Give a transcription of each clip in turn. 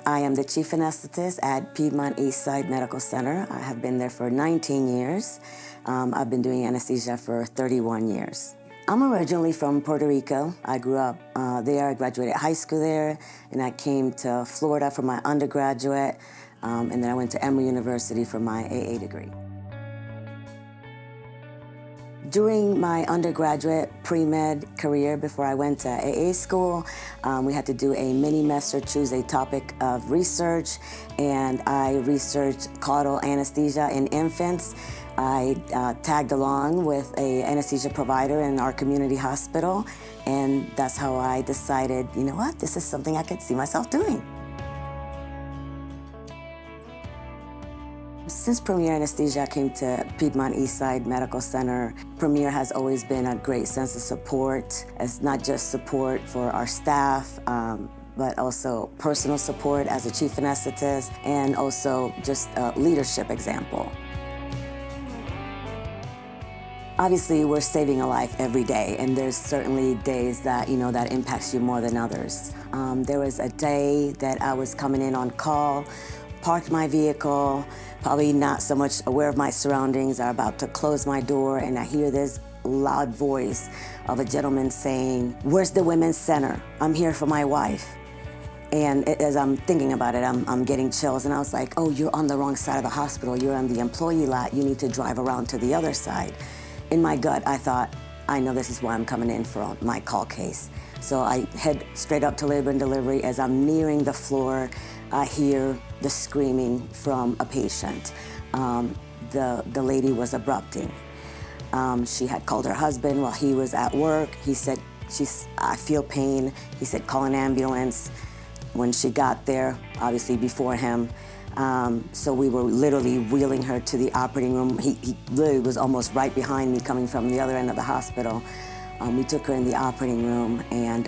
I am the chief anesthetist at Piedmont Eastside Medical Center. I have been there for 19 years. I've been doing anesthesia for 31 years. I'm originally from Puerto Rico. I grew up there. I graduated high school there, and I came to Florida for my undergraduate, and then I went to Emory University for my AA degree. During my undergraduate pre-med career, before I went to AA school, we had to do a mini-mess or choose a topic of research, and I researched caudal anesthesia in infants. I tagged along with an anesthesia provider in our community hospital, and that's how I decided, you know what, this is something I could see myself doing. Since Premier Anesthesia came to Piedmont Eastside Medical Center, Premier has always been a great sense of support. It's not just support for our staff, but also personal support as a chief anesthetist, and also just a leadership example. Obviously, we're saving a life every day, and there's certainly days that, that impacts you more than others. There was a day that I was coming in on call, parked my vehicle, probably not so much aware of my surroundings. I'm about to close my door, and I hear this loud voice of a gentleman saying, "Where's the women's center? I'm here for my wife." And as I'm thinking about it, I'm getting chills, and I was like, oh, you're on the wrong side of the hospital. You're on the employee lot. You need to drive around to the other side. In my gut, I thought, I know this is why I'm coming in for my call case. So I head straight up to labor and delivery. As I'm nearing the floor, I hear the screaming from a patient. The lady was abrupting. She had called her husband while he was at work. He said, I feel pain. He said, call an ambulance. When she got there, obviously before him, so we were literally wheeling her to the operating room. He literally was almost right behind me coming from the other end of the hospital. We took her in the operating room, and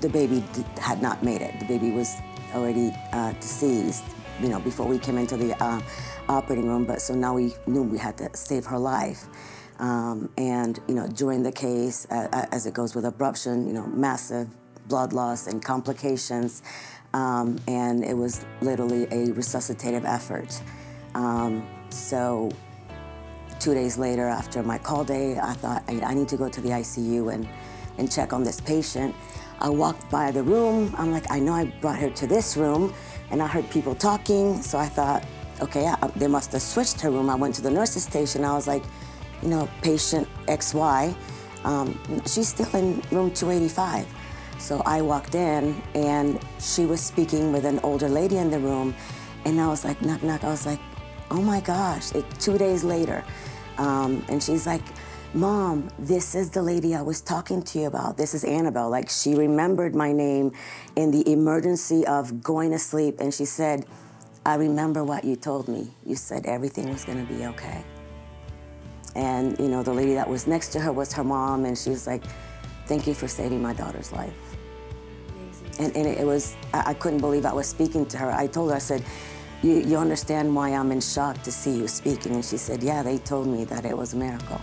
the baby had not made it. The baby was already deceased, before we came into the operating room, but so now we knew we had to save her life. And, during the case, as it goes with abruption, massive blood loss and complications, and it was literally a resuscitative effort. So 2 days later, after my call day, I thought, I need to go to the ICU and check on this patient. I walked by the room. I'm like, I know I brought her to this room, and I heard people talking, so I thought, okay, they must have switched her room. I went to the nurse's station. I was like, patient XY, she's still in room 285. So I walked in, and she was speaking with an older lady in the room, and I was like, knock, knock. I was like, oh my gosh, 2 days later. And she's like, Mom, this is the lady I was talking to you about. This is Annabel. Like, she remembered my name in the emergency of going to sleep, and she said, I remember what you told me. You said everything was gonna be okay. And, the lady that was next to her was her mom, and she was like, thank you for saving my daughter's life. And it was, I couldn't believe I was speaking to her. I told her, I said, you understand why I'm in shock to see you speaking? And she said, yeah, they told me that it was a miracle.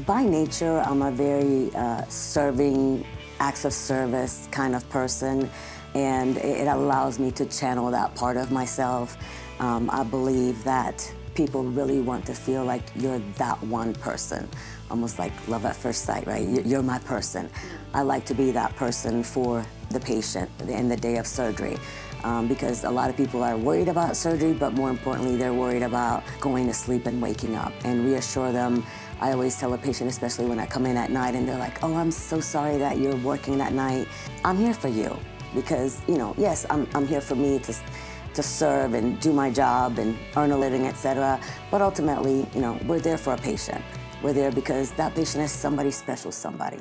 By nature, I'm a very serving, acts of service kind of person, and it allows me to channel that part of myself. I believe that people really want to feel like you're that one person, almost like love at first sight, right? You're my person. I like to be that person for the patient in the day of surgery, because a lot of people are worried about surgery, but more importantly, they're worried about going to sleep and waking up, and reassure them. I always tell a patient, especially when I come in at night and they're like, oh, I'm so sorry that you're working that night. I'm here for you because, yes, I'm here for me to serve and do my job and earn a living, etc. But ultimately, we're there for a patient. We're there because that patient is somebody special, somebody.